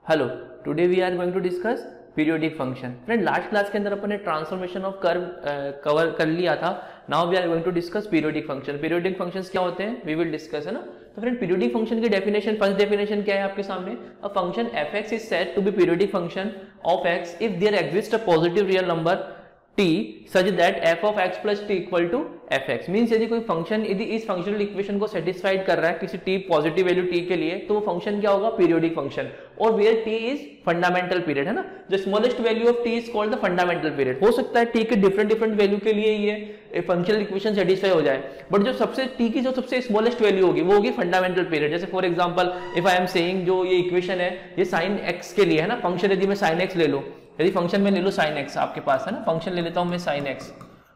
Hello, today we are going to discuss periodic function. Friend, last class के अंदर अपन ने transformation of curve cover कर लिया था। Now we are going to discuss periodic function. Periodic functions क्या होते हैं वी विल डिस्कस, है ना। तो फ्रेंड, पीरियोडिक फंक्शन की डेफिनेशन, फर्स्ट डेफिनेशन क्या है आपके सामने? A function f x is said to be periodic function of x if there exist a positive real number t such that f of x plus t equal to fx। Means यदि कोई function यदि इस functional equation को satisfied कर रहा है किसी t positive value t के लिए, तो वो फंक्शन क्या होगा? Periodic function. और where t is fundamental period, है ना। The smallest value of t is called the fundamental period. हो सकता है t के डिफरेंट वैल्यू के लिए ये फंक्शनल इक्वेशन सेटिस्फाई हो जाए, बट जो सबसे t की जो सबसे स्मॉलेस्ट वैल्यू होगी वो होगी फंडामेंटल पीरियड। जैसे for example if I am saying, जो ये इक्वेशन है ये sin x के लिए, है ना। फंक्शन यदि मैं sin x ले लूं, यदि फंक्शन में ले लो sin x, आपके पास है ना, फंक्शन ले लेता हूं मैं sin x,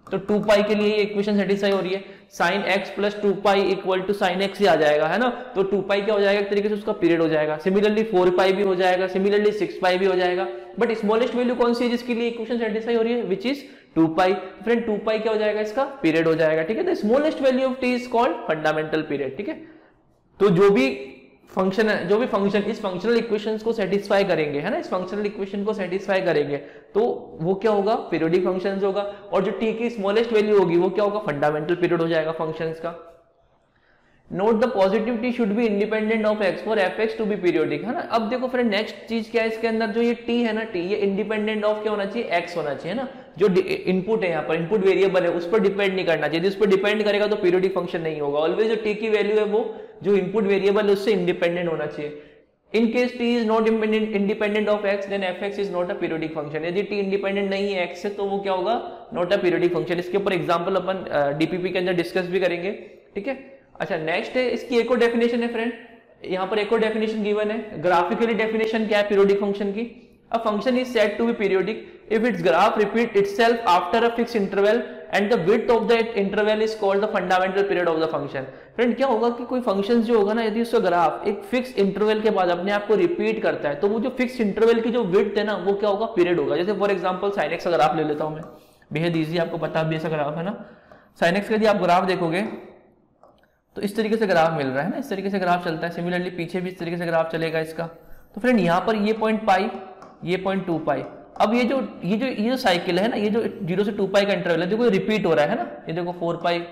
तो 2 पाई के लिए ये इक्वेशन सेटिस्फाई हो रही है। sin x plus 2 pi equal to sin x ही आ जाएगा, है ना। तो 2 पाई क्या हो जाएगा? एक तरीके से उसका पीरियड हो जाएगा। सिमिलरली 4 पाई भी हो जाएगा, सिमिलरली 6 पाई भी हो जाएगा। बट स्मॉलेस्ट वैल्यू कौन सी है जिसके लिए इक्वेशन सेटिस्फाई हो रही है? Which is 2 pi. फ्रेंड, 2 पाई क्या हो जाएगा? इसका पीरियड हो जाएगा, ठीक है। The smallest value of t is called fundamental period, ठीक है। तो जो भी फंक्शन इस फंक्शनल इक्वेशंस को सेटिस्फाई करेंगे, है ना, इस फंक्शनल इक्वेशन को सेटिस्फाई करेंगे, तो वो क्या होगा? पीरियोडिक फंक्शंस होगा। और जो t की स्मॉलेस्ट वैल्यू होगी वो क्या होगा? फंडामेंटल पीरियड हो जाएगा फंक्शंस का। Note the positive t should be independent of x for fx to be periodic, है ना। अब देखो फ्रेंड, नेक्स्ट चीज क्या है इसके अंदर? जो ये t है ना, t ये इंडिपेंडेंट ऑफ क्या होना चाहिए? x होना चाहिए, है ना। जो इनपुट है यहाँ पर, इनपुट वेरिएबल है, उस पर डिपेंड नहीं करना चाहिए। यदि उस पर डिपेंड करेगा तो पीरियोडिक फंक्शन नहीं होगा। ऑलवेज जो t की वैल्यू है वो जो इनपुट वेरिएबल है उससे इंडिपेंडेंट होना चाहिए। In case t is not independent of x, then fx is not a periodic function. यदि t इंडिपेंडेंट नहीं है x से, तो वो क्या होगा? Not a periodic function. इसके ऊपर एग्जांपल अपन डीपीपी के अंदर डिस्कस भी करेंगे, ठीक है। अच्छा, नेक्स्ट है इसकी एक और डेफिनेशन है फ्रेंड, यहाँ पर एक और डेफिनेशन गिवन है। ग्राफिकली डेफिनेशन क्या है पीरियोडिक फंक्शन की? A function is said to be periodic if its graph repeat itself after a fixed interval and the width of that interval is called the fundamental period of the function। Friend, क्या होगा कि कोई function जो होगा ना, यदि उसका graph एक फिक्स इंटरवल के बाद अपने आप को रिपीट करता है, तो वो जो फिक्स इंटरवल की जो विड्थ है ना, वो क्या होगा? पीरियड होगा। जैसे फॉर एग्जांपल sin x का ग्राफ ले लेता हूं मैं, बेहद इजी, आपको पता भी ऐसा ग्राफ है ना। sin x का यदि आप ग्राफ देखोगे तो इस तरीके से ग्राफ मिल रहा है ना, इस तरीके से ग्राफ चलता है। सिमिलरली पीछे भी इस तरीके से ग्राफ चलेगा इसका। तो फ्रेंड, यहाँ पर ये पॉइंट पाई, ये पॉइंट 2 पाई। अब ये जो साइकिल है ना, ये जो 0 से 2 पाई का इंटरवल है, देखो ये रिपीट हो रहा है ना। ये देखो 4 पाई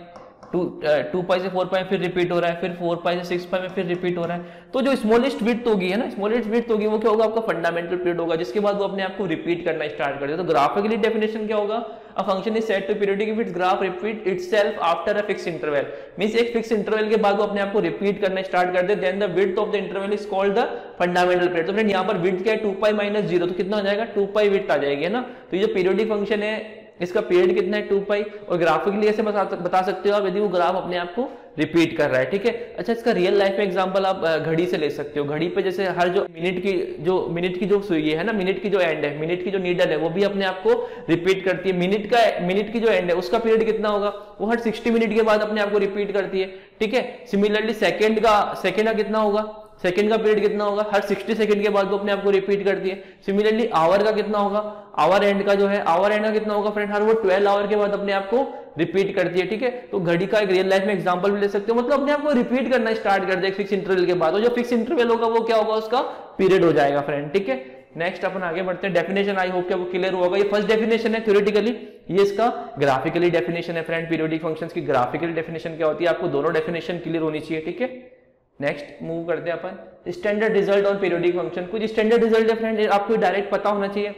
2 पाई से 4 पाई फिर रिपीट हो रहा है, फिर 4 पाई से 6 पाई में फिर रिपीट हो रहा है। तो जो स्मॉलेस्ट विड्थ होगी, है ना, स्मॉलेस्ट विड्थ होगी, वो क्या होगा? आपका फंडामेंटल पीरियड होगा, जिसके बाद वो अपने आप को रिपीट करना स्टार्ट कर देगा। तो ग्राफिकली डेफिनेशन क्या होगा? A function is said to periodic if its graph repeat itself after a fixed interval. Means एक फिक्स इंटरवल के बाद वो अपने आप को रिपीट करना स्टार्ट कर दे, then the width of the interval is called the fundamental period. तो फ्रेंड, यहाँ पर विड्थ क्या है? 2 पाई माइनस 0, तो कितना हो जाएगा? 2 पाई विड्थ आ जाएगी, है ना। तो ये जो पीरियोडिक फंक्शन है इसका पीरियड कितना है? 2 पाई। और ग्राफिकली ऐसे बता सकते हो आप, यदि वो ग्राफ अपने आप को रिपीट कर रहा है, ठीक है। अच्छा, इसका रियल लाइफ में एग्जांपल आप घड़ी से ले सकते हो। घड़ी पे जैसे हर जो मिनट की जो सुई है ना, मिनट की जो एंड है, मिनट की जो नीडल है, वो भी अपने आप को रिपीट करती है। मिनट की जो एंड है उसका पीरियड कितना होगा? वो हर 60 मिनट के बाद अपने आप को रिपीट करती है, ठीक है। सिमिलरली सेकंड का कितना होगा? सेकंड का पीरियड कितना होगा? हर 60 सेकंड के बाद वो अपने आप को रिपीट करती है। सिमिलरली आवर का कितना होगा? आवर एंड का जो है, आवर एंड का कितना होगा फ्रेंड? हर वो 12 आवर के बाद अपने आप को रिपीट करती है, ठीक है। तो घड़ी का एक रियल लाइफ में एग्जांपल भी ले सकते हो। मतलब अपने आप को रिपीट करना स्टार्ट कर दे फिक्स इंटरवल के बाद, और जो फिक्स इंटरवल होगा वो क्या होगा? उसका पीरियड हो जाएगा फ्रेंड, ठीक है। नेक्स्ट अपन आगे बढ़ते हैं। डेफिनेशन आई होप कि आपको क्लियर होगा। ये फर्स्ट डेफिनेशन है थ्योरेटिकली, ये इसका ग्राफिकली डेफिनेशन है फ्रेंड। पीरियोडिक फंक्शंस की ग्राफिकल डेफिनेशन क्या होती है? आपको दोनों डेफिनेशन क्लियर होनी चाहिए, ठीक है। नेक्स्ट मूव करते हैं अपन standard result on periodic function. कुछ स्टैंडर्ड रिजल्ट है फ्रेंड, आपको डायरेक्ट पता होना चाहिए।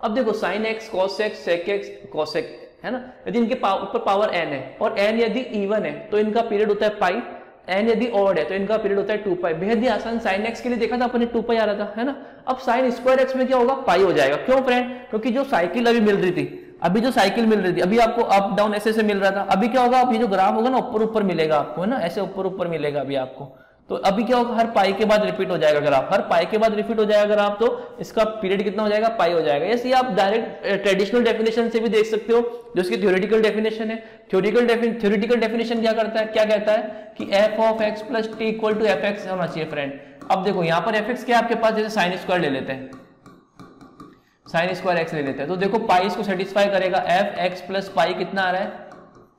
अब देखो sin x cos x sec x cos x, है ना। यदि इनके ऊपर पावर n है और n यदि इवन है तो इनका पीरियड होता है पाई, n यदि ऑड है तो इनका पीरियड होता है 2 पाई। बेहद ही आसान। sin x के लिए देखा था अपने 2 पाई आ रहा था, है ना। अब sin स्क्वायर x में क्या होगा? पाई हो जाएगा। क्यों फ्रेंड? क्योंकि जो साइकिल अभी मिल रही थी, अभी आपको अप डाउन ऐसे मिल रहा था, अभी क्या होगा? अभी जो ग्राफ होगा ना, ऊपर मिलेगा आपको, है ना, ऐसे ऊपर मिलेगा अभी आपको। तो अभी क्या होगा? हर पाई के बाद रिपीट हो जाएगा ग्राफ, हर पाई के बाद रिपीट हो जाएगा ग्राफ, तो इसका पीरियड कितना हो जाएगा? पाई हो जाएगा। ऐसे आप डायरेक्ट ट्रेडिशनल डेफिनेशन से भी देख सकते हो, जो इसकी थ्योरेटिकल डेफिनेशन है। थ्योरेटिकल डेफिनेशन क्या कहता है कि f of x plus T equal to f x होना चाहिए फ्रेंड। अब देखो यहाँ पर एफ एक्स क्या है आपके पास? जैसे साइन स्क्वायर ले लेते हैं, साइन स्क्वायर एक्स ले लेते हैं, तो देखो पाई इसको सेटिस्फाई करेगा। एफ एक्स प्लस पाई कितना आ रहा है?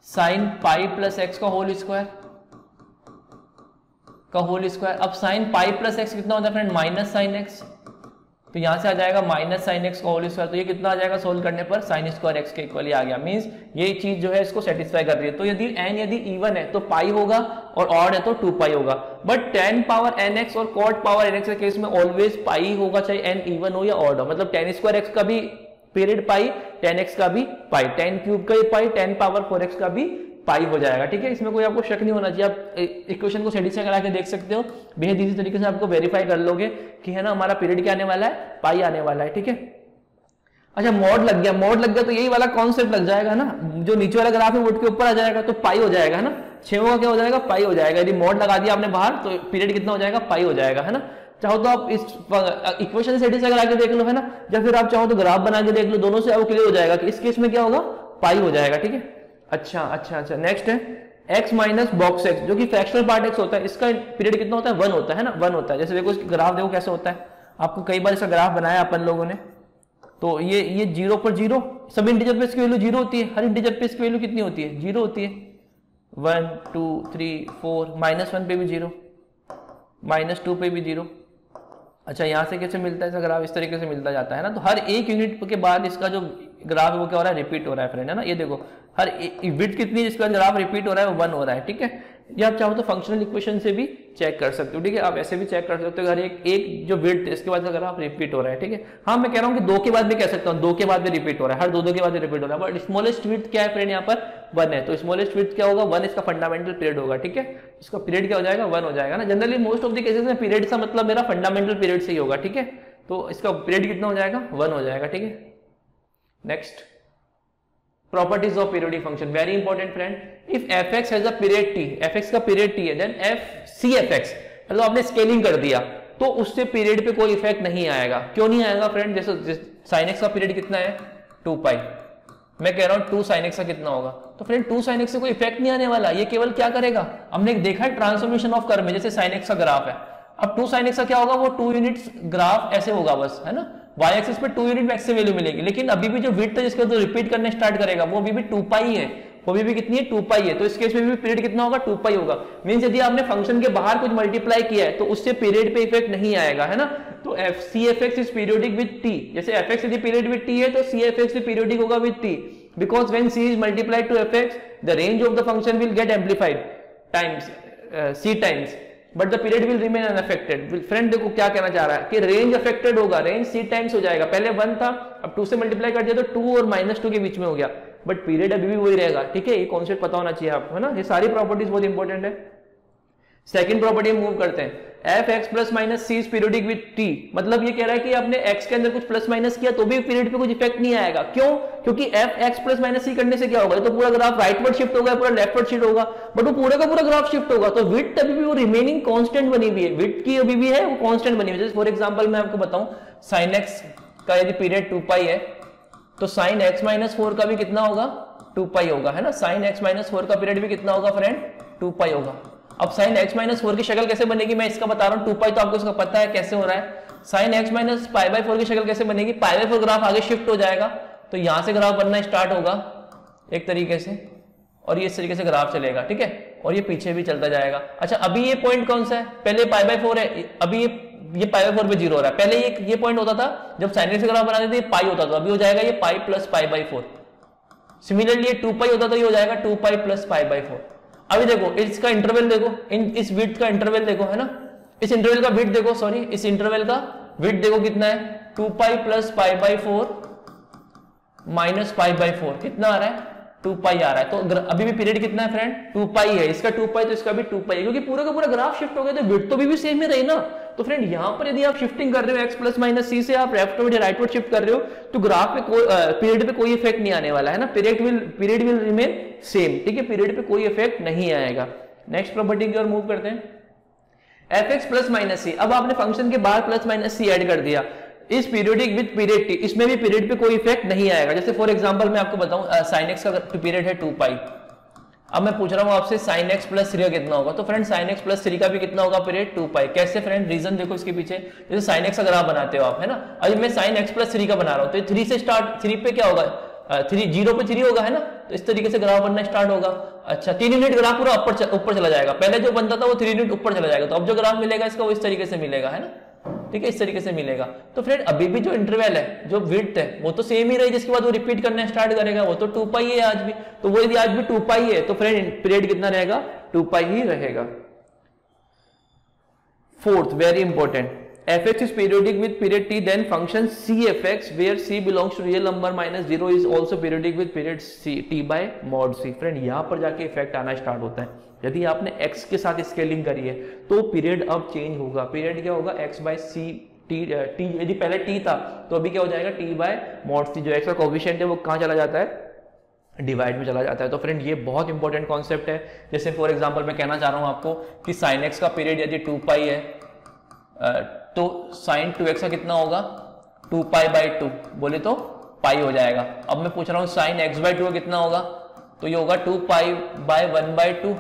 साइन पाई प्लस एक्स का होल स्क्वायर। का होल स्क्वायर। अब साइन पाई प्लस एक्स कितना होता है फ्रेंड, माइनस साइन एक्स, तो यहां से आ जाएगा माइनस साइन एक्स का होल स्क्वायर। तो ये कितना आ जाएगा सोल्व करने पर, साइन स्क्वायर एक्स के इक्वल आ गया। मींस ये चीज जो है इसको सेटिस्फाई कर रही है। तो यदि यदि इवन है तो पाई होगा और ऑड है तो 2 पाई होगा। बट tan पावर nx और cot पावर nx के केस में ऑलवेज पाई होगा, चाहे n इवन हो या ऑड हो। मतलब tan स्क्वायर एक्स का भी पीरियड पाई, tan x का भी पाई, tan क्यूब का भी पाई, tan पावर 4x का भी पाई हो जाएगा। ठीक है, इसमें कोई आपको शक नहीं होना चाहिए। आप इक्वेशन को सेटिस्फाई करा के देख सकते हो, बेहद इसी तरीके से आपको वेरीफाई कर लोगे कि है ना हमारा पीरियड क्या आने वाला है, पाई आने वाला है। ठीक है, अच्छा मॉड लग गया, मॉड लग गया तो यही वाला कॉन्सेप्ट लग जाएगा ना, जो नीचे वाला ग्राफ है वो के ऊपर आ जाएगा तो पाई हो जाएगा, है ना। 6 का क्या हो जाएगा, पाई हो जाएगा। यदि मॉड लगा दिया आपने बाहर तो पीरियड कितना हो जाएगा, पाई हो जाएगा, है ना। चाहो तो आप इस इक्वेशन सेटिस्फाई करा के देख लो, है ना, या फिर आप चाहो तो ग्राफ बना के देख लो, दोनों से आपको क्लियर हो जाएगा कि इस केस में क्या होगा, पाई हो जाएगा। ठीक है, अच्छा नेक्स्ट है x माइनस बॉक्स x, जो कि फ्रैक्शनल पार्ट x होता है। इसका पीरियड कितना होता है, 1 होता है ना, 1 होता है। जैसे देखो ग्राफ देखो कैसे होता है, आपको कई बार इसका ग्राफ बनाया अपन लोगों ने। तो ये 0 पर 0, सब इंटीजर पे इसकी वैल्यू 0 होती है, हर इंटीजर पे इसकी वैल्यू कितनी होती है, 0 होती है। 1 2 3 4, -1 पे भी 0, -2 पे भी 0। अच्छा यहाँ से कैसे मिलता है इसका ग्राफ, इस तरीके से मिलता जाता है ना। तो हर एक यूनिट के बाद इसका जो ग्राफ है वो क्या हो रहा है, रिपीट हो रहा है फ्रेंड, है ना। ये देखो हर विड्थ कितनी है जिसका ग्राफ रिपीट हो रहा है, वो 1 हो रहा है। ठीक है, या आप चाहो तो फंक्शनल इक्वेशन से भी चेक कर सकते हो। ठीक है, आप ऐसे भी चेक कर सकते हो, हर एक जो विड्थ इसके बाद ग्राफ रिपीट हो रहा है। ठीक है, हाँ मैं कह रहा हूँ कि 2 के बाद भी कह सकता हूँ, 2 के बाद भी रिपीट हो रहा है, हर 2 के बाद भी रिपीट हो रहा है। बट स्मॉलेस्ट विड्थ क्या है फ्रेंड, यहाँ पर 1 है, तो स्मॉलेस्ट विड्थ क्या होगा, 1 इसका फंडामेंटल पीरियड होगा। ठीक है, इसका पीरियड क्या हो जाएगा, 1 हो जाएगा ना। Generally most of the cases में पीरियड का मतलब मेरा फंडामेंटल पीरियड से ही होगा। ठीक है, तो इसका पीरियड कितना हो जाएगा, 1 हो जाएगा। ठीक है, next properties of periodic function, very important friend. If fx has a period t, fx का पीरियड t है, देन fcfx, मतलब आपने स्केलिंग कर दिया तो उससे पीरियड पे कोई इफेक्ट नहीं आएगा। क्यों नहीं आएगा फ्रेंड, जैसे sin x का पीरियड कितना है, 2 पाई, मैं कह रहा हूं 2 sin x का कितना होगा, तो फ्रेंड 2 sin x से कोई इफेक्ट नहीं आने वाला। ये केवल क्या करेगा, हमने देखा है ट्रांसफॉर्मेशन ऑफ कर्व में, जैसे sin x का ग्राफ है, अब 2 sin x का क्या होगा, वो 2 यूनिट्स ग्राफ ऐसे होगा बस, है ना। y एक्सिस पे 2 यूनिट मैक्स से वैल्यू मिलेगी, लेकिन अभी भी जो विड्थ है जिसका जो रिपीट करने स्टार्ट करेगा वो अभी भी 2 पाई है, वो भी कितनी है, 2 पाई है। तो इस केस में भी पीरियड कितना होगा, 2 पाई होगा। मींस यदि आपने फंक्शन के बाहर कुछ मल्टीप्लाई किया है तो उससे पीरियड पे इफेक्ट नहीं आएगा, है ना। तो cfx is periodic with t, जैसे fx यदि पीरियड विद t है तो cfx भी पीरियोडिक होगा with t, because when c is multiplied to fx the range of the function will get amplified times c times, but the period will remain unaffected. Friend देखो क्या कहना चाह रहा है कि रेंज अफेक्टेड होगा, रेंज c टाइम्स हो जाएगा। पहले 1 था, अब 2 से मल्टीप्लाई कर दिया तो 2 और -2 के बीच में हो गया, बट पीरियड अभी भी वही रहेगा। ठीक है, ये कॉन्सेप्ट पता होना चाहिए आपको, है ना। ये सारी प्रॉपर्टीज बहुत इंपॉर्टेंट है। सेकंड प्रॉपर्टी मूव करते हैं, fx plus minus c is periodic with t, मतलब ये कह रहा है कि आपने x के अंदर कुछ प्लस माइनस किया तो भी पीरियड पे कुछ इफेक्ट नहीं आएगा। क्यों, क्योंकि fx प्लस माइनस c करने से क्या होगा, तो पूरा ग्राफ राइटवर्ड शिफ्ट होगा, पूरा लेफ्टवर्ड शिफ्ट होगा, बट वो पूरा का पूरा ग्राफ शिफ्ट होगा। तो विड्थ अभी भी वो रिमेनिंग कांस्टेंट बनी हुई है, विड्थ की अभी भी है वो कांस्टेंट बनी हुई है। जैसे फॉर एग्जांपल मैं आपको बताऊं, sin x का यदि पीरियड 2 पाई है तो sin x माइनस 4 का भी कितना होगा, 2 पाई होगा, है ना। sin x माइनस 4 का पीरियड भी कितना होगा फ्रेंड, 2 पाई होगा। अब sin x माइनस 4 की शक्ल कैसे बनेगी, मैं इसका बता रहा हूं, 2 पाई तो आपको इसका पता है कैसे हो रहा है। sin x minus pi by 4 की शक्ल कैसे बनेगी, पाई बाय 4 ग्राफ आगे शिफ्ट हो जाएगा, तो यहां से ग्राफ बनना स्टार्ट होगा एक तरीके से, और ये इस तरीके से ग्राफ चलेगा। ठीक है, और ये पीछे भी चलता जाएगा। अच्छा अभी ये पॉइंट कौन सा है, पहले पाई बाय 4 है, अभी ये पाई बाय 4 पे 0 हो रहा है। पहले ये पॉइंट होता था जब sin x ग्राफ बनाते थे, पाई होता था, अभी हो जाएगा ये pi plus pi by 4। Similarly ये 2 पाई होता था, ये हो जाएगा 2 पाई प्लस पाई बाय 4। अभी देखो इसका इंटरवल देखो, इस विड्थ का इंटरवल देखो, है ना, इस इंटरवल का विड्थ देखो, सॉरी इस इंटरवल का विड्थ देखो कितना है, 2 pi plus pi by 4 minus pi by 4, कितना आ रहा है, 2 पाई आ रहा है। तो अभी भी पीरियड कितना है फ्रेंड, 2 पाई है, इसका 2 पाई तो इसका भी 2 पाई है, क्योंकि पूरा का पूरा ग्राफ शिफ्ट हो गया तो विड्थ तो भी सेम ही रही ना। तो फ्रेंड यहां पर यदि आप शिफ्टिंग कर रहे हो x प्लस माइनस c से, आप लेफ्टवर्ड या राइटवर्ड शिफ्ट कर रहे हो, तो ग्राफ पे कोई पीरियड पे कोई इफेक्ट नहीं आने वाला, है ना। Period will remain same. ठीक है, पीरियड पे कोई इफेक्ट नहीं आएगा। नेक्स्ट प्रॉपर्टी की ओर मूव करते हैं, fx प्लस माइनस c। अब आपने फंक्शन के बाहर प्लस माइनस c ऐड कर दिया, इस पीरियोडिक विद पीरियड t, इसमें भी पीरियड पे कोई इफेक्ट नहीं आएगा। जैसे फॉर एग्जांपल मैं आपको बताऊं, sin x का पीरियड है 2 पाई, अब मैं पूछ रहा हूं आपसे sin x प्लस 3 कितना होगा, तो फ्रेंड sin x प्लस 3 का भी कितना होगा पीरियड, 2 पाई। कैसे फ्रेंड, रीजन देखो इसके पीछे, जैसे sin x का ग्राफ बनाते हो आप, है ना, अभी मैं sin x प्लस 3 का बना रहा हूं, तो 3 से स्टार्ट, 3 पे क्या होगा, 3 0 पे 3 होगा, है ना, तो इस तरीके से ग्राफ बनना स्टार्ट होगा। अच्छा 3 यूनिट ग्राफ पूरा ऊपर चला जाएगा, पहले जो बनता था वो 3 यूनिट ऊपर चला जाएगा, तो अब जो ग्राफ मिलेगा इसका वो इस तरीके से मिलेगा, है ना, ठीक है, इस तरीके से मिलेगा। तो फ्रेंड अभी भी जो इंटरवल है, जो विड्थ है, वो तो सेम ही रही, जिसके बाद वो रिपीट करना स्टार्ट करेगा, वो तो 2 पाई है आज भी, तो वो यदि आज भी 2 पाई है तो फ्रेंड पीरियड कितना रहेगा, 2 पाई ही रहेगा। Fourth very important, fx is periodic with period t, then function cfx where c belongs to real number minus 0 is also periodic with period c t by mod c। Friend यहाँ पर जाके effect आना start होता है, यदि आपने x के साथ स्केलिंग करी है तो पीरियड अब चेंज होगा, पीरियड क्या होगा, x बाय सी टी, यदि पहले t था तो अभी क्या हो जाएगा, t बाय mod c। जो x का कोफिशिएंट है वो कहाँ चला जाता है, डिवाइड में चला जाता है। तो फ्रेंड ये बहुत इंपॉर्टेंट कॉन्सेप्ट है। जैसे फॉर एग्जांपल मैं कहना चाह रहा हूँ आपको कि साइन एक्स का पीरियड यदि 2 पाई है तो साइन 2x का कितना होगा, 2 पाई बाई 2, बोले तो पाई हो जाएगा। अब मैं पूछ रहा हूँ साइन x बाई 2 कितना होगा, तो ये होगा 2 पाई बाय 1 बाई 2,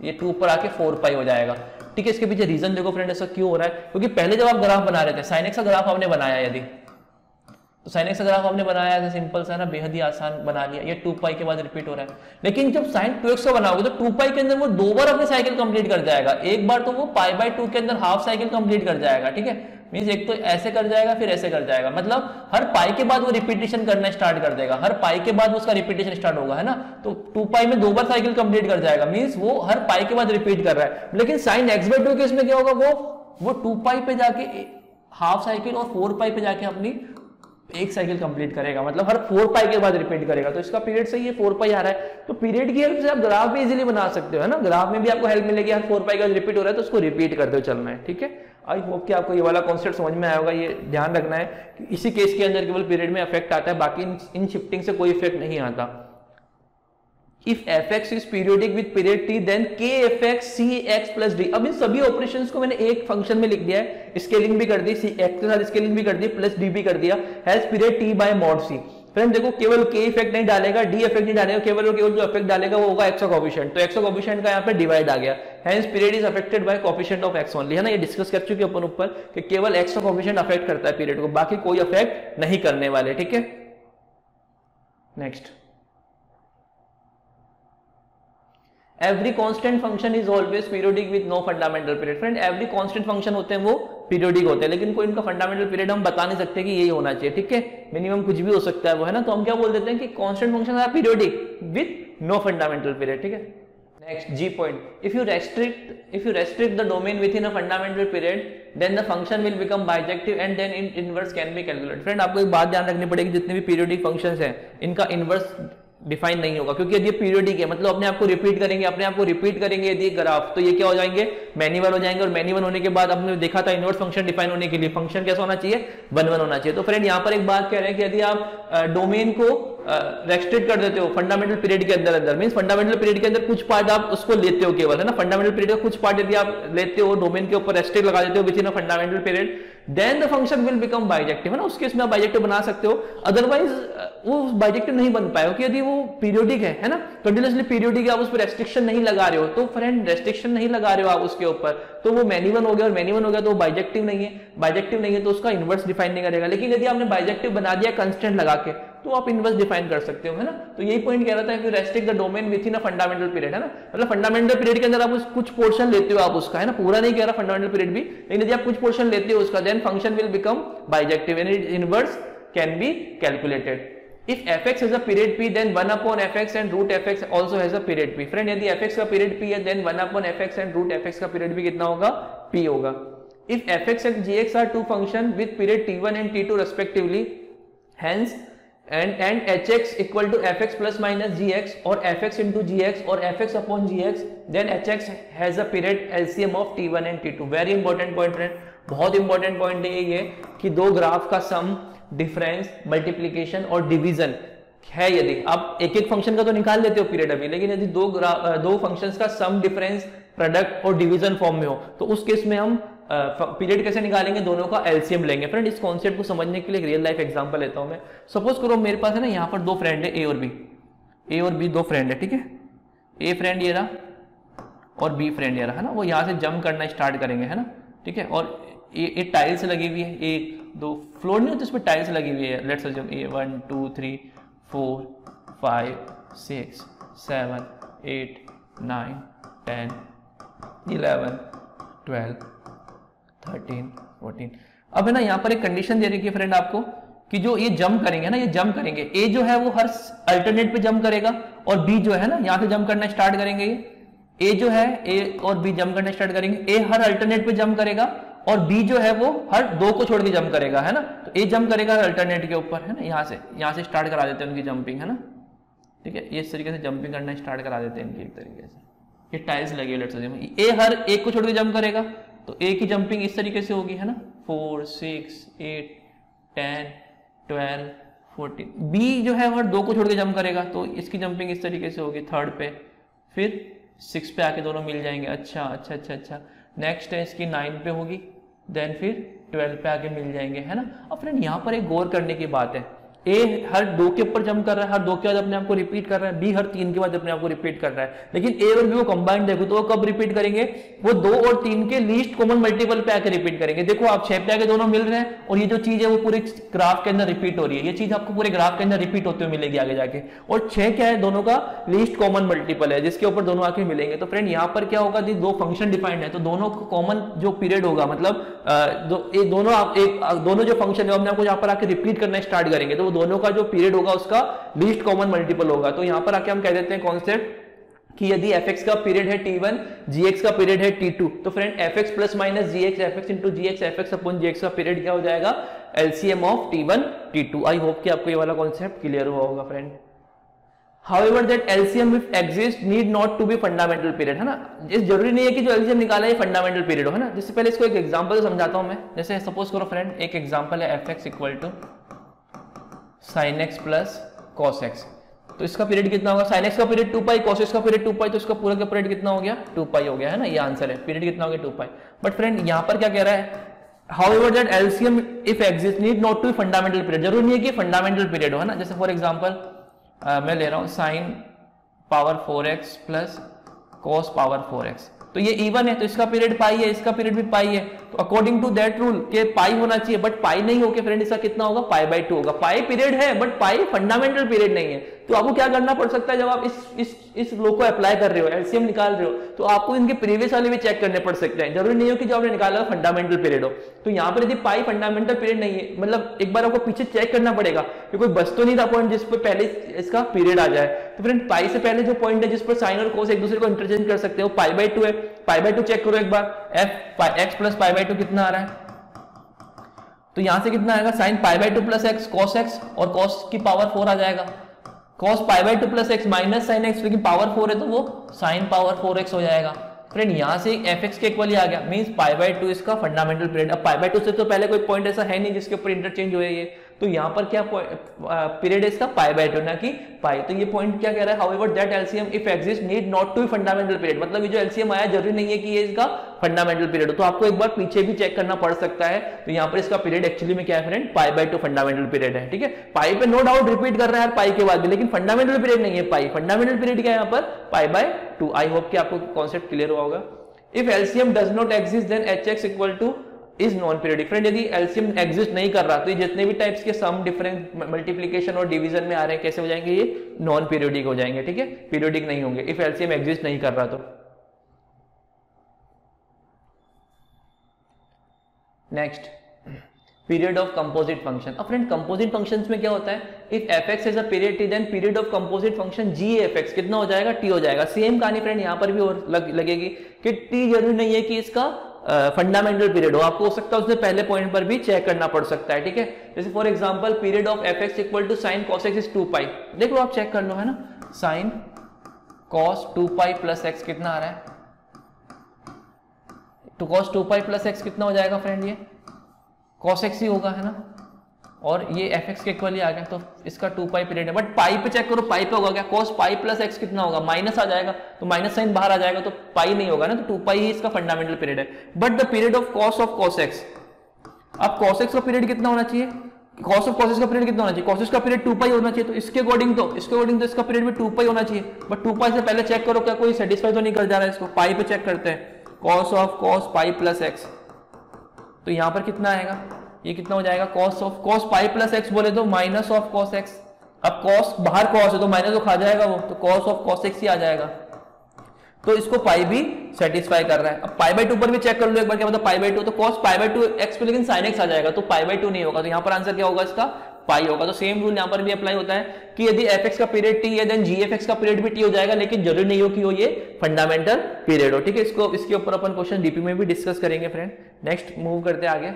ये 2 पर आके 4 पाई हो जाएगा। ठीक है, इसके पीछे रीजन देखो फ्रेंड ऐसा क्यों हो रहा है, क्योंकि पहले जब आप ग्राफ बना रहे थे, साइन एक्स का ग्राफ आपने बनाया, यदि तो साइन एक्स का ग्राफ आपने बनाया है, सिंपल सा ना, बेहद ही आसान बना लिया, ये 2 पाई के बाद रिपीट हो रहा है। लेकिन जब साइन 2x का बनाओगे तो 2 पाई के अंदर वो 2 बार अपनी साइकिल कंप्लीट कर जाएगा, एक बार तो वो पाई बाय 2 के अंदर हाफ साइकिल कंप्लीट कर जाएगा। ठीक है, मींस एक तो ऐसे कर जाएगा फिर ऐसे कर जाएगा, मतलब हर पाई के बाद वो रिपीटेशन करना स्टार्ट कर देगा, हर पाई के बाद उसका रिपीटेशन स्टार्ट होगा, है ना। तो 2 पाई में 2 बार साइकिल कंप्लीट कर जाएगा, मींस वो हर पाई के बाद रिपीट कर रहा है। लेकिन साइन एक्स बाई 2 के इसमें क्या होगा, वो 2 पाई पे जाके हाफ साइकिल और 4 पाई पे जाके अपनी एक साइकिल कंप्लीट करेगा, मतलब हर 4 पाई के बाद रिपीट करेगा। तो इसका पीरियड सही है, 4 पाई आ रहा है। तो पीरियड की हेल्प से आप ग्राफ भी इजीली बना सकते हो, है ना, ग्राफ में भी आपको हेल्प मिलेगी, हर 4 पाई के बाद रिपीट हो रहा है तो उसको रिपीट करते हुए चलना है। ठीक है, आई होप कि आपको ये वाला कॉन्सेप्ट समझ में आया होगा। ये ध्यान रखना है कि इसी केस के अंदर केवल पीरियड में इफेक्ट आता है, बाकी इन शिफ्टिंग से कोई इफेक्ट नहीं आता। If fx is periodic with period t, then kfx cx plus d। अब इन सभी ऑपरेशंस को मैंने एक फंक्शन में लिख दिया है, स्केलिंग भी कर दी, x के साथ स्केलिंग भी कर दी, प्लस d भी कर दिया, has period t by mod c। Friend देखो, केवल k इफेक्ट नहीं डालेगा, d इफेक्ट नहीं डालेगा, केवल और केवल जो इफेक्ट डालेगा वो होगा x का कोफिशिएंट। तो x का कोफिशिएंट का यहाँ पे डिवाइड आ गया, hence period is affected by coefficient of x only, है ना। ये डिस्कस कर चुके अपन ऊपर कि केवल x का कोफिशिएंट अफेक्ट करता है पीरियड को, बाकी कोई अफेक्ट नहीं करने वाले। ठीक है, next, every constant function is always periodic with no fundamental period. Friend every constant function होते हैं वो पीरियोडिक होते हैं, लेकिन कोई इनका फंडामेंटल पीरियड हम बता नहीं सकते कि यही होना चाहिए। ठीक है, मिनिमम कुछ भी हो सकता है वो, है ना। तो हम क्या बोल देते हैं कि constant function are periodic with no fundamental period. ठीक है, next G point, if you restrict the domain within a fundamental period then the function will become bijective and then inverse can be calculated. Friend आपको एक बात ध्यान रखनी पड़ेगी, जितने भी पीरियोडिक फंक्शंस हैं इनका इनवर्स डिफाइन नहीं होगा, क्योंकि यदि पीरियोडिक है मतलब अपने आप को रिपीट करेंगे यदि ग्राफ, तो ये क्या हो जाएंगे, मैन्युअल हो जाएंगे। और मैन्युअल होने के बाद हमने देखा था इनवर्स फंक्शन डिफाइन होने के लिए फंक्शन कैसा होना चाहिए, 1 1 होना चाहिए। तो फ्रेंड यहाँ पर एक बात कह रहे हैं कि यदि आप डोमेन को रेस्ट्रिक्ट कर देते हो फंडामेंटल पीरियड के अंदर मींस फंडामेंटल पीरियड के अंदर कुछ पार्ट आप उसको लेते हो केवल, है ना, फंडामेंटल पीरियड का कुछ पार्ट यदि आप लेते हो, डोमेन के ऊपर रेस्ट्रिक्ट लगा देते हो within a fundamental period, then the function will become bijective, है ना। उस केस में आप बाइजेक्टिव बना सकते हो, अदरवाइज वो बाइजेक्टिव नहीं बन पाएगा, क्योंकि यदि वो पीरियोडिक है ना, कंटिन्यूअसली पीरियोडिक है, आप उस पर रेस्ट्रिक्शन नहीं लगा रहे हो, तो फ्रेंड रेस्ट्रिक्शन नहीं लगा रहे हो आप उसके ऊपर, तो वो मैन्युअल हो गया, और मैन्युअल हो गया तो वो बाइजेक्टिव नहीं है, तो उसका इनवर्स डिफाइन नहीं करेगा। लेकिन यदि आपने बाइजेक्टिव बना दिया कंस्टेंट लगा के, तो आप इनवर्स डिफाइन कर सकते हो, है ना। तो यही पॉइंट कह रहा था, if you restrict the domain within a fundamental period, है ना, मतलब फंडामेंटल पीरियड के अंदर आप कुछ पोर्शन लेते हो आप उसका, है ना, पूरा नहीं कह रहा फंडामेंटल पीरियड भी, लेकिन यदि आप कुछ पोर्शन लेते हो उसका, then function will become bijective and it inverse can be calculated. If fx has a period p, then 1 upon fx and root fx also has a period p। Friend यदि fx का period p है, then 1 upon fx and root fx का period भी कितना होगा, p होगा। If fx and gx are two functions with period t1 and t2 respectively, hence and hx equal to fx plus minus gx or fx into gx or fx upon gx, then hx has a period LCM of t1 and t2। Very important point friend, बहुत important point है ये कि दो graph का सम, difference, multiplication और division है, यदि आप एक एक फंक्शन का तो निकाल लेते हो पीरियड अभी, लेकिन यदि दो फंक्शंस का सम, डिफरेंस, प्रोडक्ट और डिवीजन फॉर्म में हो, तो उस केस में हम पीरियड कैसे निकालेंगे, दोनों का एलसीएम लेंगे। फ्रेंड इस कॉन्सेप्ट को समझने के लिए एक रियल लाइफ एग्जांपल लेता हूं मैं। सपोज करो मेरे पास है ना, यहाँ पर दो फ्रेंड है, ए और बी दो फ्रेंड है, ठीक है, ए फ्रेंड ये रहा और बी फ्रेंड ये रहा, है ना। वो यहाँ से जंप करना स्टार्ट करेंगे, है ना, ठीक है। और ये टाइल्स लगी हुई है, 1 2 फ्लोर नहीं होती, उस पर टाइल्स लगी हुई है, लेट्स अज्यूम 1 2 3 4 5 6 7 8 9 10 11 12 13 14। अब है ना यहाँ पर एक कंडीशन दे रखी है फ्रेंड आपको कि जो ये जंप करेंगे ना, ये जंप करेंगे, ए जो है वो हर अल्टरनेट पे जंप करेगा और बी जो है ना यहाँ से जंप करना स्टार्ट करेंगे। ए जो है ए और बी जंप करना स्टार्ट करेंगे। ए हर अल्टरनेट पे जंप करेगा और बी जो है वो हर दो को छोड़ के जंप करेगा, है ना। तो ए जंप करेगा अल्टरनेट के ऊपर, है ना, यहाँ से स्टार्ट करा देते हैं उनकी जंपिंग, है ना, ठीक है। ये इस तरीके से जंपिंग करना स्टार्ट करा देते हैं इनकी एक तरीके से। ये टाइल्स लगे लेट्स से ए हर एक को छोड़ के जंप करेगा तो ए की जंपिंग इस तरीके से होगी, है ना, 4 6 8 10 12 14। बी जो है हर दो को छोड़ के जंप करेगा तो इसकी जंपिंग इस तरीके से होगी थर्ड पे, फिर 6 पे आके दोनों मिल जाएंगे। अच्छा अच्छा अच्छा अच्छा। नेक्स्ट है इसकी 9 पे होगी, देन फिर 12 पे आके मिल जाएंगे, है ना। अब फ्रेंड यहाँ पर एक गौर करने की बात है, ए हर 2 के ऊपर जंप कर रहा है, हर 2 के बाद अपने आप को रिपीट कर रहा है, बी हर 3 के बाद अपने आप को रिपीट कर रहा है, लेकिन ए और बी को कंबाइंड देखो तो वो कब रिपीट करेंगे, वो 2 और 3 के लीस्ट कॉमन मल्टीपल पे आके रिपीट करेंगे। देखो आप 6 पे आके दोनों मिल रहे हैं और ये जो चीज है वो पूरे ग्राफ के अंदर रिपीट हो रही है, ये चीज आपको पूरे ग्राफ के अंदर रिपीट होते हुए मिलेगी आगे जाके। और 6 क्या है, दोनों का लीस्ट कॉमन मल्टीपल है जिसके ऊपर दोनों आके मिलेंगे। तो फ्रेंड यहाँ पर क्या होगा, 2 फंक्शन डिफाइंड है तो दोनों कॉमन जो पीरियड होगा, मतलब दोनों जो फंक्शन है अपने आपको यहाँ पर आके रिपीट करना स्टार्ट करेंगे तो वो दोनों का जो पीरियड होगा उसका लीस्ट कॉमन मल्टीपल होगा। तो यहां पर आके हम कह देते हैं कॉन्सेप्ट कि यदि fx का पीरियड है t1, gx का पीरियड है t2, तो friend fx plus minus gx, fx into gx, fx upon gx का पीरियड क्या हो जाएगा, LCM of t1 t2। I hope कि आपको ये वाला कॉन्सेप्ट क्लियर हुआ होगा friend. However, that LCM if exists need not to be fundamental period, है ना। इस जरूरी नहीं है कि जो LCM निकाला है फंडामेंटल पीरियड हो, है ना। जिससे पहले इसको एक एग्जांपल से समझाता हूं मैं। जैसे सपोज करो फ्रेंड, एक एग्जांपल है fx equal to sin x plus cos x, तो इसका पीरियड कितना होगा, sin x का पीरियड 2 पाई, cos x का पीरियड 2 पाई, तो इसका पूरा का पीरियड कितना हो गया, 2 पाई हो गया, है ना। ये आंसर है, पीरियड कितना हो गया 2 पाई। बट फ्रेंड यहाँ पर क्या कह रहा है, however that LCM if exists need not to be fundamental period, जरूरी नहीं है कि फंडामेंटल पीरियड हो, है ना। जैसे फॉर एग्जांपल मैं ले रहा हूँ sin power 4x plus cos power 4x, तो ये इवन है तो इसका पीरियड पाई है, इसका पीरियड भी पाई है, तो अकॉर्डिंग टू दैट रूल के पाई होना चाहिए, बट पाई नहीं होके फ्रेंड इसका कितना होगा, π/2 होगा। पाई पीरियड है बट पाई फंडामेंटल पीरियड नहीं है, तो आपको क्या करना पड़ सकता है, जब आप इस लो को अप्लाई कर रहे हो, एलसीएम निकाल रहे हो, तो आपको इनके प्रीवियस वाले भी चेक करने पड़ सकते हैं। जरूरी नहीं हो कि जो आपने निकाला फंडामेंटल पीरियड हो। तो यहाँ पर यदि पाई फंडामेंटल पीरियड नहीं है, मतलब एक बार आपको पीछे चेक करना पड़ेगा कि कोई बस तो नहीं था पॉइंट जिस पर पहले इसका पीरियड आ जाए। तो फ्रेंड पाई से पहले जो पॉइंट है जिस पर साइन और कोस एक दूसरे को इंटरचेंज कर सकते हो, π/2 है। π/2 चेक करो एक बार, x प्लस π/2 कितना आ रहा है, तो यहां से कितना आएगा, sine π/2 plus x cos x, और cos की पावर 4 आ जाएगा, cos π/2 plus x minus sine x, लेकिन पावर 4 है तो वो साइन पावर 4x हो जाएगा। फ्रेंड यहां से fx के इक्वल ही आ गया, मींस π/2 इसका फंडामेंटल पीरियड। अब π/2 से तो पहले कोई पॉइंट ऐसा है नहीं जिसके ऊपर इंटरचेंज हुए ये, तो यहां पर क्या पीरियड है इसका π/2 ना कि पाई। तो ये पॉइंट क्या कह रहा है, however that LCM if exist need not to be fundamental period, मतलब ये जो एलसीएम आया जरूरी नहीं है कि ये इसका फंडामेंटल पीरियड हो, तो आपको एक बार पीछे भी चेक करना पड़ सकता है। तो यहाँ पर इसका पीरियड एक्चुअली में क्या है फ्रेंड, π/2 फंडामेंटल पीरियड है, ठीक है। पाई पे नो डाउट रिपीट कर रहा है पाई के बाद भी, लेकिन फंडामेंटल पीरियड नहीं है पाई, फंडामेंटल पीरियड क्या है यहाँ पर π/2। आई होप कि आपको कॉन्सेप्ट क्लियर हुआ होगा। If LCM does not exist then hx equal to is non periodic. Friend यदि एलसीएम एग्जिस्ट नहीं कर रहा तो ये जितने भी टाइप्स के सम, डिफरेंस, मल्टीप्लिकेशन और डिवीजन में आ रहे हैं कैसे हो जाएंगे, ये नॉन पीरियडिक हो जाएंगे, ठीक है, पीरियडिक नहीं होंगे इफ एलसीएम एग्जिस्ट नहीं कर रहा तो। Next, period of composite function. अब फ्रेंड कंपोजिट फंक्शंस में क्या होता है, if fx is a period t then period of composite function gfx कितना हो जाएगा, t हो जाएगा। सेम कहानी फ्रेंड यहाँ पर भी और लगेगी कि t जरूरी नहीं है कि इसका फंडामेंटल पीरियड हो, आपको हो सकता है उससे पहले पॉइंट पर भी चेक करना पड़ सकता है, ठीक है। जैसे for example period of fx equal to sin cos x is 2 pi, देख लो आप चेक कर लो, है ना, sin cos 2 pi plus x कितना आ रहा है, तो cos 2 पाई प्लस x कितना हो जाएगा फ्रेंड, ये cos x ही होगा, है ना, और ये fx के इक्वल ही आ गया, तो इसका 2 पाई पीरियड है। बट पाई पे चेक करो, पाई पे होगा क्या, cos पाई प्लस x कितना होगा, माइनस आ जाएगा, तो माइनस साइन बाहर आ जाएगा, तो पाई नहीं होगा ना, तो 2 पाई ही इसका फंडामेंटल पीरियड है। But the period of cos x, अब cos x का पीरियड कितना होना चाहिए, cos x का पीरियड कितना होना चाहिए, cos x का पीरियड 2 पाई होना चाहिए, तो इसके अकॉर्डिंग तो इसका पीरियड भी 2 पाई होना चाहिए। बट 2 पाई से पहले चेक करो क्या कोई सेटिस्फाई तो नहीं कर जा रहा है इसको, पाई पे चेक करते हैं, cos पाई प्लस x, तो यहां पर कितना आएगा, ये कितना हो जाएगा, cos पाई प्लस x बोले तो माइनस ऑफ cos x, अब कॉस बाहर कॉस है तो माइनस तो खा जाएगा वो, तो कॉस ऑफ कॉस एक्स ही आ जाएगा। तो इसको पाई भी सेटिस्फाई कर रहा है। अब पाई बाई 2 पर भी चेक कर लो एक बार, क्या मतलब पाई बाई 2, तो कॉस पाई बाई 2 एक्स पे लेकिन साइन एक्स आ जाएगा, तो पाई बाई 2 नहीं होगा, तो यहाँ पर आंसर क्या होगा इसका, पाई होगा। तो सेम रूल यहाँ पर भी अप्लाई होता है कि यदि एफ एक्स का पीरियड टी है देन जी एफ एक्स का पीरियड भी टी हो जाएगा, लेकिन जरूरी नहीं हो कि वो ये फंडामेंटल पीरियड हो, ठीक है। इसको इसके ऊपर अपन क्वेश्चन डीपी में भी डिस्कस करेंगे फ्रेंड। नेक्स्ट मूव करते हैं आगे।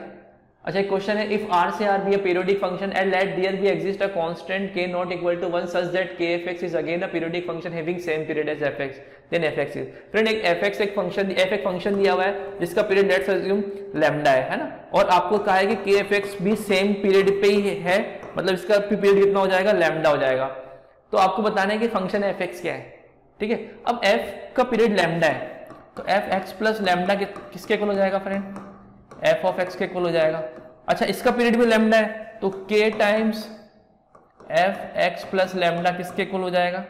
अच्छा एक क्वेश्चन है, इफ आर से R be a periodic function and let there be exist a constant k not equal to 1 such that k f x is again a periodic function having same period as f x, then f x is. Friend एक f x एक function, f एक function दिया हुआ है जिसका period let's assume lambda है ना, और आपको कहा है कि के एफ एक्स भी सेम पीरियड पे ही है, मतलब इसका पीरियड कितना हो जाएगा, लैम्डा हो जाएगा। तो आपको बताना है कि फंक्शन एफ एक्स क्या है, ठीक है। अब एफ का पीरियड लैम्डा है, तो एफ एक्स प्लस लैम्डा किसके इक्वल हो जाएगा फ्रेंड, एफ ऑफ एक्स के इक्वल हो जाएगा। अच्छा इसका पीरियड भी लैम्डा है, तो k times F x plus lambda किसके इक्वल हो जाएगा,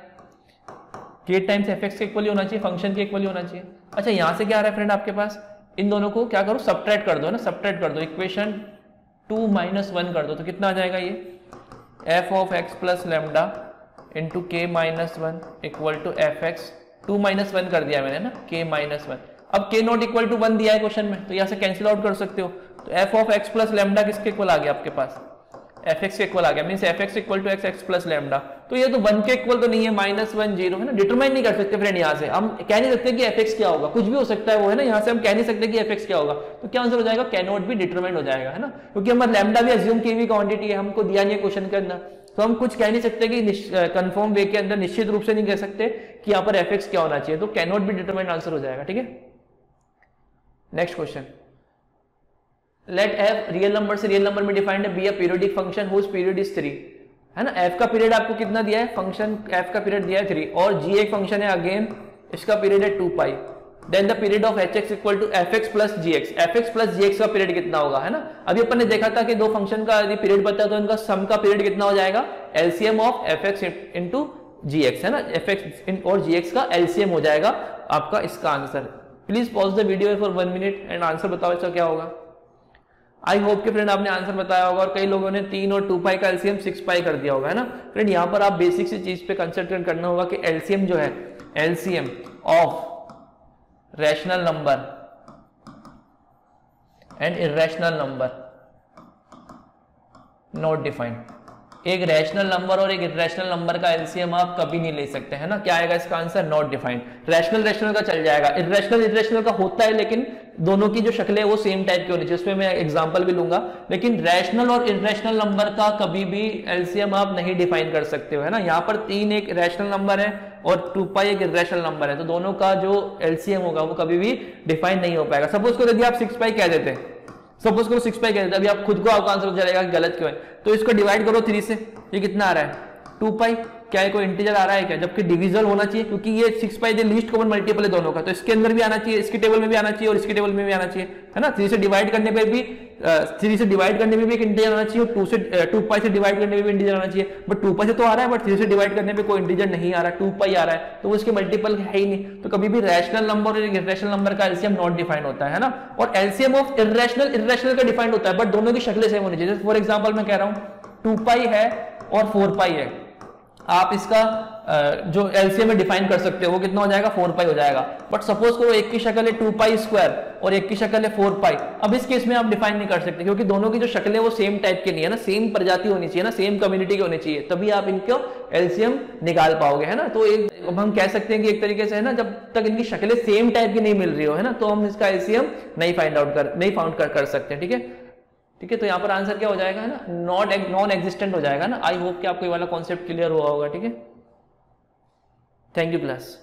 k टाइम्स एफ एक्स के इक्वल ही होना चाहिए, फंक्शन के इक्वल ही होना चाहिए। अच्छा यहां से क्या आ रहा है फ्रेंड आपके पास, इन दोनों को क्या करो, सबट्रैक्ट कर दो ना, सबट्रैक्ट कर दो, इक्वेशन 2 माइनस 1 कर दो, तो कितना आ जाएगा ये, f of x plus lambda into k minus 1 equal to f x, 2 minus 1 कर दिया मैंने ना, के माइनस 1। अब के नॉट इक्वल टू 1 दिया है क्वेश्चन में, तो यहाँ से कैंसिल आउट कर सकते हो, तो f of x plus lambda किसके इक्वल आ गया आपके पास, एफ एक्स के इक्वल आ गया, means f x equal to x x plus lambda. तो ये तो 1 के इक्वल तो नहीं है, -1 0 है ना, डिटरमाइन नहीं कर सकते फ्रेंड। यहाँ से हम कह नहीं सकते कि एफ एक्स क्या होगा, कुछ भी हो सकता है वो है ना, यहाँ से हम कह नहीं सकते कि एफ एक्स क्या होगा, तो क्या आंसर हो जाएगा, कैन नॉट बी डिटरमाइंड हो जाएगा, है ना, क्योंकि हमारा लैम्डा भी अज्यूम की हुई क्वांटिटी है, हमको दिया नहीं है क्वेश्चन के अंदर, तो हम कुछ कह नहीं सकते कि कंफर्म वे के अंदर निश्चित रूप से नहीं कह सकते कि यहाँ पर एफ एक्स क्या होना चाहिए, तो can not be determined answer हो जाएगा, ठीक है। Next question, let f real number से रियल नंबर में defined be a periodic function whose period is 3, है ना। एफ का पीरियड आपको कितना दिया है, फंक्शन एफ का पीरियड दिया है 3, और जी एक फंक्शन है अगेन, इसका पीरियड है 2 pi, then the period of h x equal to f x plus g x, f x plus g x का पीरियड कितना होगा, है ना। अभी अपन ने देखा था कि दो फंक्शन का यदि पीरियड बता है तो इनका सम का पीरियड कितना हो जाएगा, LCM of f x into g x, है ना, एफ एक्स और जी एक्स का एलसीएम हो जाएगा आपका इसका answer. Please pause the video for 1 minute and answer बताओ इसका क्या होगा। आई होप कि फ्रेंड आपने आंसर बताया होगा, और कई लोगों ने 3 और 2 पाई का एलसीएम 6 पाई कर दिया होगा, है ना। फ्रेंड यहाँ पर आप बेसिक सी चीज पे कंसंट्रेट करना होगा कि एलसीएम जो है, LCM of rational number and irrational number not defined. एक रैशनल नंबर और एक इर्रेशनल नंबर का एलसीएम आप कभी नहीं ले सकते, है ना। क्या आएगा इसका answer, not defined. Rational rational का चल जाएगा, इर्रेशनल इर्रेशनल का होता है, लेकिन दोनों की जो शक्लें वो सेम टाइप की होनी चाहिए, उसमें मैं एग्जांपल भी लूंगा। लेकिन रैशनल और इर्रेशनल नंबर का कभी भी एलसीएम आप नहीं डिफाइन कर सकते हो, है ना। यहाँ पर 3 एक रैशनल नंबर है और 2 पाई एक इर्रेशनल नंबर है, तो दोनों का जो एलसीएम होगा वो कभी भी डिफाइन नहीं हो पाएगा। सपोज करो यदि आप 6 पाई कह देते, सपोज करो 6 पाई कह देते, अभी आप खुद को आपका आंसर चलेगा कि गलत क्यों है, तो इसको डिवाइड करो 3 से, ये कितना आ रहा है, 2 पाई। क्या है, कोई इंटीजर आ रहा है क्या, जबकि डिविजल होना चाहिए, क्योंकि ये 6 पाई लीस्ट कॉमन मल्टीपल है दोनों का, तो इसके अंदर भी आना चाहिए, इसकी टेबल में भी आना चाहिए और इसकी टेबल में भी आना चाहिए, है ना। 3 से डिवाइड करने पे भी 3 से डिवाइड करने में भी एक इंटीजर आना चाहिए, और 2 पाई से डिवाइड करने में भी इंटीजर आना चाहिए, बट 2 पाई से तो आ रहा है, बट 3 से डिवाइड करने पे कोई इंटीजर नहीं आ रहा है, 2 पाई आ रहा है, तो वो इसके मल्टीपल है ही नहीं। तो कभी भी रैशनल नंबर और इर्रेशनल नंबर का एलसीएम नॉट डिफाइंड होता है ना, और एलसीएम ऑफ इर्रेशनल इर्रेशनल का डिफाइंड होता है, बट दोनों की शक्लें सेम होनी चाहिए। फॉर एग्जांपल मैं कह रहा हूं 2 पाई है और 4 पाई है, आप इसका जो एलसीएम में डिफाइन कर सकते हो वो कितना हो जाएगा, 4 पाई हो जाएगा। बट सपोज करो एक की शक्ल है 2 पाई स्क्वायर और एक की शक्ल है 4 पाई, अब इस केस में आप डिफाइन नहीं कर सकते, क्योंकि दोनों की जो शक्लें वो सेम टाइप की नहीं है ना, सेम प्रजाति होनी चाहिए ना, सेम कम्युनिटी की होनी चाहिए, तभी आप इनको एलसीएम निकाल पाओगे, है ना। तो एक हम कह सकते हैं कि एक तरीके से, है ना, जब तक इनकी शक्लें सेम टाइप की नहीं मिल रही हो, है ना, तो हम इसका एलसीएम नहीं फाउंड कर सकते, ठीक है। ठीक है, तो यहाँ पर आंसर क्या हो जाएगा, है ना, नॉन एग्जिस्टेंट हो जाएगा ना। आई होप कि आपको ये वाला कॉन्सेप्ट क्लियर हुआ होगा, ठीक है। Thank you class.